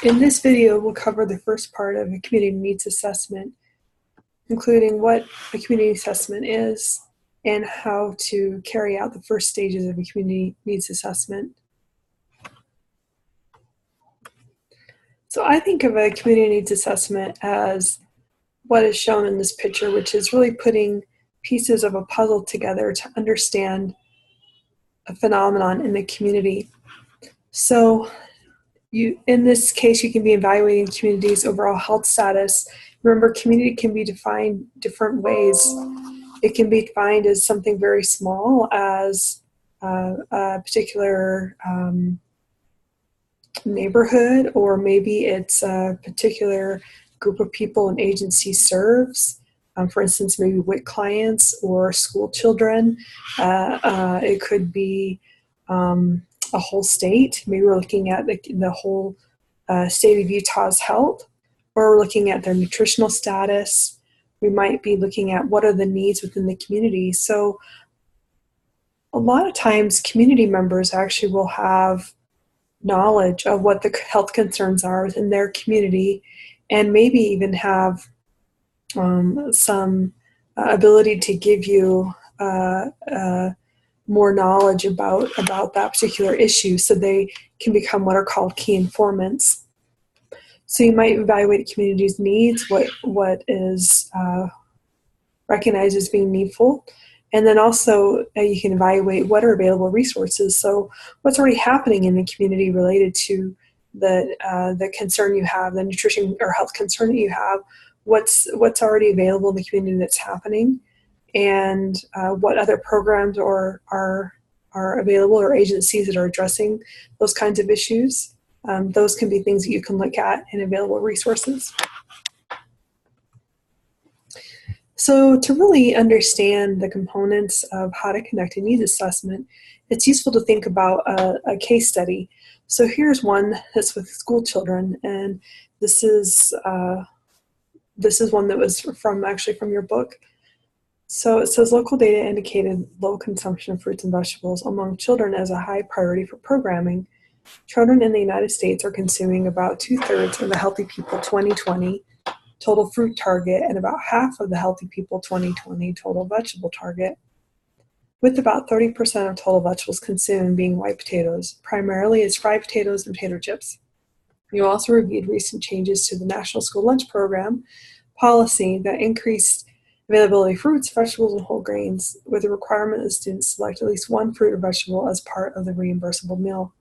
In this video, we'll cover the first part of a community needs assessment, including what a community assessment is and how to carry out the first stages of a community needs assessment. So I think of a community needs assessment as what is shown in this picture, which is really putting pieces of a puzzle together to understand a phenomenon in the community. So in this case, you can be evaluating community's overall health status. Remember, community can be defined different ways. It can be defined as something very small, as a particular neighborhood, or maybe it's a particular group of people an agency serves. For instance, maybe WIC clients or school children. It could be a whole state. Maybe we're looking at the whole state of Utah's health, or we're looking at their nutritional status. We might be looking at what are the needs within the community. So a lot of times community members actually will have knowledge of what the health concerns are within their community, and maybe even have some ability to give you more knowledge about that particular issue, so they can become what are called key informants. So you might evaluate the community's needs, what is recognized as being needful, and then also you can evaluate what are available resources. So what's already happening in the community related to the concern you have, the nutrition or health concern that you have, what's already available in the community that's happening, and what other programs are available, or agencies that are addressing those kinds of issues. Those can be things that you can look at in available resources. So to really understand the components of how to conduct a needs assessment, it's useful to think about a case study. So here's one that's with school children, and this is one that was actually from your book. So it says local data indicated low consumption of fruits and vegetables among children as a high priority for programming. Children in the United States are consuming about 2/3 of the Healthy People 2020 total fruit target and about half of the Healthy People 2020 total vegetable target, with about 30% of total vegetables consumed being white potatoes, primarily as fried potatoes and potato chips. You also reviewed recent changes to the National School Lunch Program policy that increased availability of fruits, vegetables, and whole grains, with the requirement that students select at least one fruit or vegetable as part of the reimbursable meal.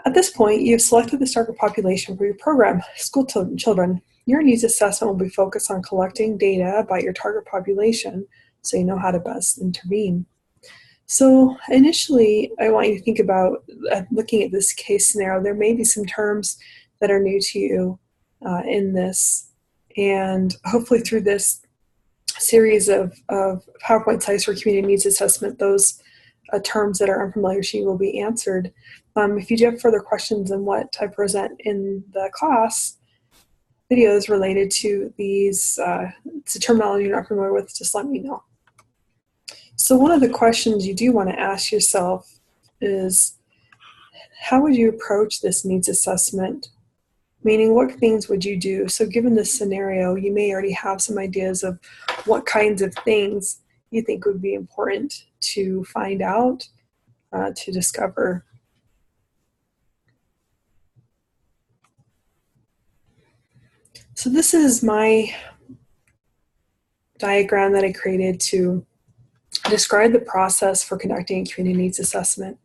At this point, you've selected the target population for your program, school children. Your needs assessment will be focused on collecting data about your target population so you know how to best intervene. So initially, I want you to think about looking at this case scenario. There may be some terms that are new to you in this, and hopefully through this series of PowerPoint slides for community needs assessment, those terms that are unfamiliar to you will be answered. If you do have further questions on what I present in the class videos related to these terminology you're not familiar with, just let me know. So one of the questions you do want to ask yourself is, how would you approach this needs assessment? Meaning, what things would you do? So given this scenario, you may already have some ideas of what kinds of things you think would be important to find out, to discover. So this is my diagram that I created to describe the process for conducting a community needs assessment.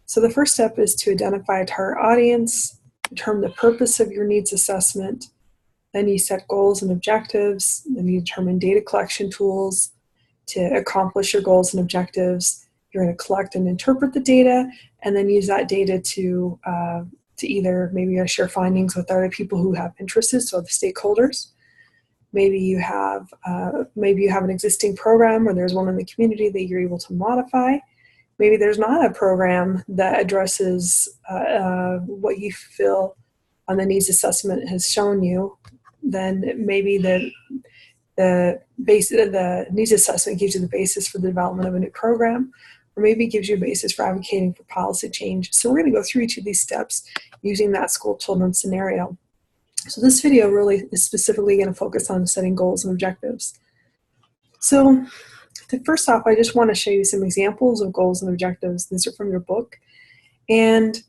So the first step is to identify a target audience, determine the purpose of your needs assessment, then you set goals and objectives, then you determine data collection tools to accomplish your goals and objectives. You're going to collect and interpret the data, and then use that data to either maybe share findings with other people who have interests, so the stakeholders. Maybe you have an existing program, or there's one in the community that you're able to modify. Maybe there's not a program that addresses what you feel on the needs assessment has shown you. Then maybe the needs assessment gives you the basis for the development of a new program, or maybe it gives you a basis for advocating for policy change. So we're going to go through each of these steps using that school children scenario. So this video really is specifically going to focus on setting goals and objectives. So first off, I just want to show you some examples of goals and objectives. These are from your book. And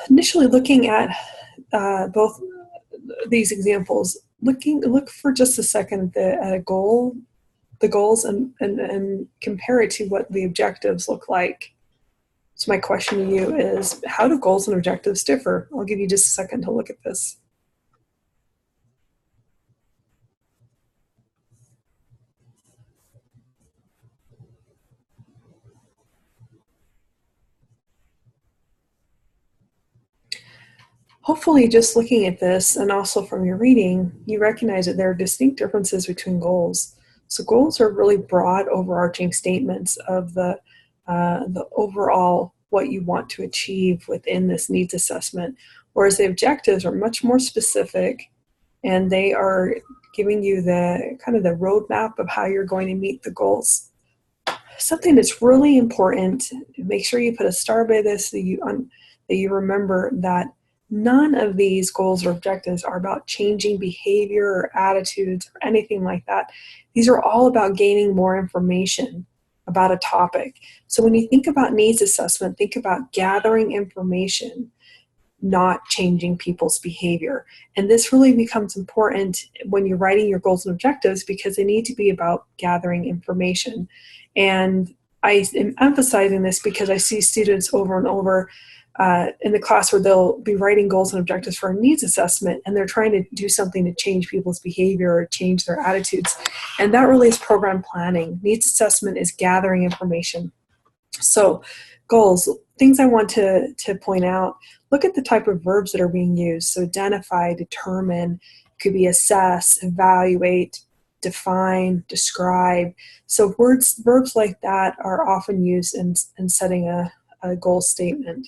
initially looking at both these examples, look for just a second at the goals and compare it to what the objectives look like. So my question to you is, how do goals and objectives differ? I'll give you just a second to look at this. Hopefully, just looking at this and also from your reading, you recognize that there are distinct differences between goals. So goals are really broad, overarching statements of the overall what you want to achieve within this needs assessment, whereas the objectives are much more specific, and they are giving you the kind of the roadmap of how you're going to meet the goals. Something that's really important, make sure you put a star by this, that you remember that none of these goals or objectives are about changing behavior or attitudes or anything like that. These are all about gaining more information about a topic. So when you think about needs assessment, think about gathering information, not changing people's behavior. And this really becomes important when you're writing your goals and objectives, because they need to be about gathering information. And I am emphasizing this because I see students over and over in the class where they'll be writing goals and objectives for a needs assessment, and they're trying to do something to change people's behavior or change their attitudes. And that really is program planning. Needs assessment is gathering information. So goals, things I want to point out, look at the type of verbs that are being used. So identify, determine, could be assess, evaluate, define, describe. So verbs like that are often used in setting a goal statement.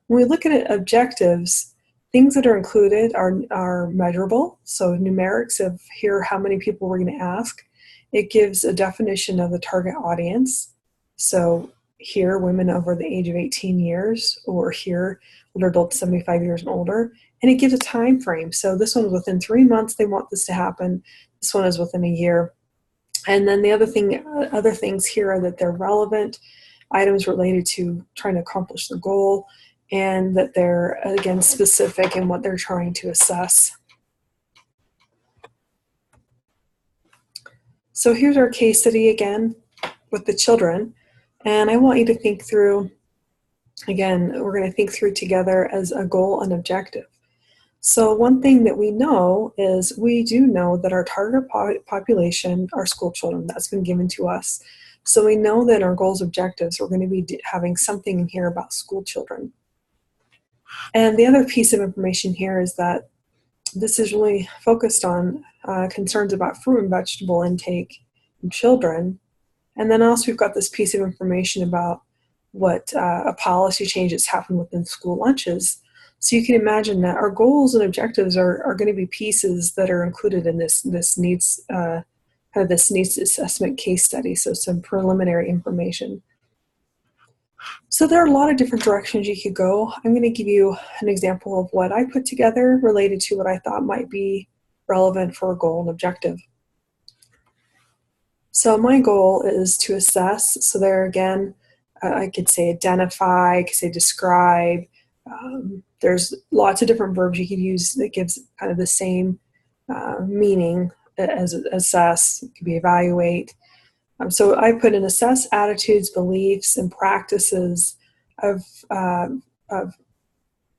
When we look at objectives, things that are included are measurable, so numerics of here how many people we're going to ask. It gives a definition of the target audience. So here, women over the age of 18 years, or here, older adults 75 years and older. And it gives a time frame. So this one was within 3 months they want this to happen. This one is within a year. And then the other things here are that they're relevant, items related to trying to accomplish the goal, and that they're, again, specific in what they're trying to assess. So here's our case study again with the children. And I want you to think through, again, we're going to think through together as a goal and objective. So one thing that we know is we do know that our target population are school children. That's been given to us. So we know that our goals, objectives, we're going to be having something in here about school children. And the other piece of information here is that this is really focused on concerns about fruit and vegetable intake in children. And then also we've got this piece of information about what a policy change that's happened within school lunches. So you can imagine that our goals and objectives are going to be pieces that are included in this needs assessment case study. So some preliminary information. So there are a lot of different directions you could go. I'm going to give you an example of what I put together related to what I thought might be relevant for a goal and objective. So my goal is to assess. So there again, I could say identify, I could say describe. There's lots of different verbs you could use that gives kind of the same meaning as assess. It could be evaluate. So I put in assess attitudes, beliefs, and practices of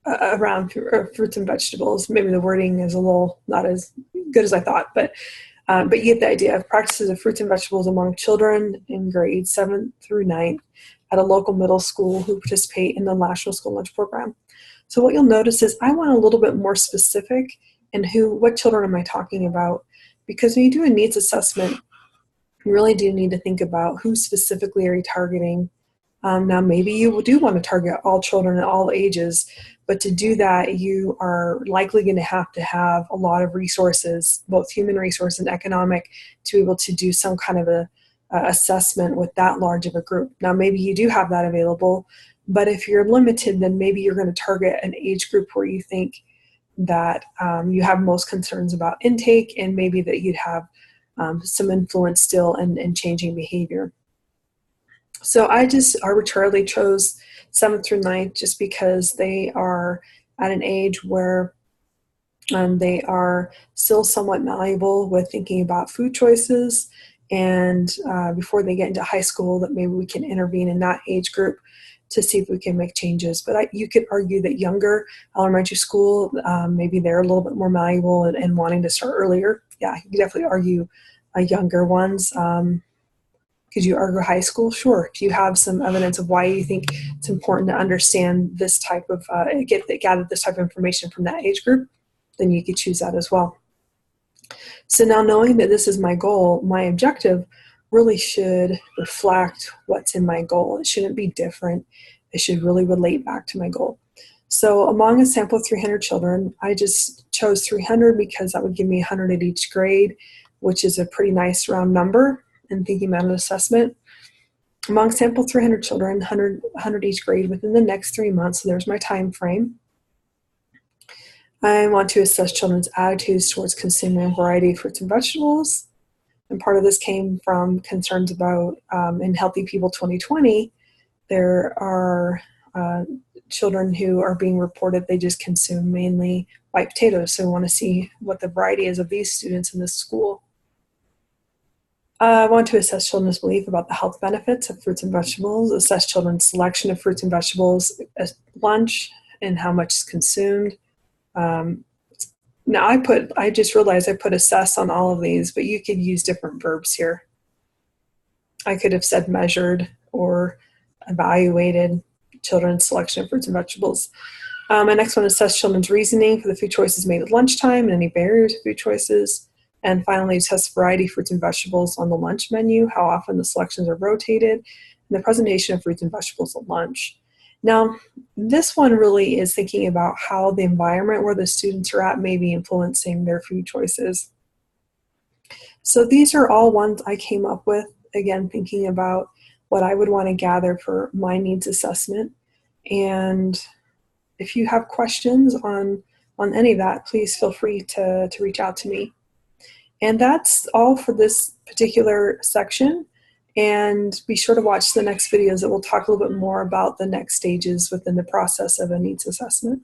around fruits and vegetables. Maybe the wording is a little not as good as I thought, but you get the idea of practices of fruits and vegetables among children in grades 7th through 9th at a local middle school who participate in the National School Lunch Program. So what you'll notice is I want a little bit more specific in what children am I talking about, because when you do a needs assessment, you really do need to think about who specifically are you targeting. Now, maybe you do want to target all children at all ages, but to do that, you are likely going to have a lot of resources, both human resource and economic, to be able to do some kind of assessment with that large of a group. Now, maybe you do have that available, but if you're limited, then maybe you're going to target an age group where you think that you have most concerns about intake, and maybe that you'd have some influence still in changing behavior. So I just arbitrarily chose 7th through 9th just because they are at an age where they are still somewhat malleable with thinking about food choices, and before they get into high school, that maybe we can intervene in that age group to see if we can make changes. But you could argue that younger elementary school, maybe they're a little bit more malleable and wanting to start earlier. Yeah, you could definitely argue younger ones. Could you argue high school? Sure. If you have some evidence of why you think it's important to understand this type of, gather this type of information from that age group, then you could choose that as well. So now, knowing that this is my goal, my objective really should reflect what's in my goal. It shouldn't be different. It should really relate back to my goal. So among a sample of 300 children, I just chose 300 because that would give me 100 at each grade, which is a pretty nice round number in thinking about an assessment. Among sample 300 children, 100 each grade within the next 3 months, so there's my time frame. I want to assess children's attitudes towards consuming a variety of fruits and vegetables. And part of this came from concerns about, in Healthy People 2020, there are children who are being reported they just consume mainly white potatoes. So I want to see what the variety is of these students in this school. I want to assess children's belief about the health benefits of fruits and vegetables, assess children's selection of fruits and vegetables at lunch and how much is consumed. Now I just realized I put assess on all of these, but you could use different verbs here. I could have said measured or evaluated children's selection of fruits and vegetables. My next one, assess children's reasoning for the food choices made at lunchtime and any barriers to food choices. And finally, test variety of fruits and vegetables on the lunch menu, how often the selections are rotated, and the presentation of fruits and vegetables at lunch. Now, this one really is thinking about how the environment where the students are at may be influencing their food choices. So these are all ones I came up with, again, thinking about what I would want to gather for my needs assessment. And if you have questions on any of that, please feel free to reach out to me. And that's all for this particular section. And be sure to watch the next videos that will talk a little bit more about the next stages within the process of a needs assessment.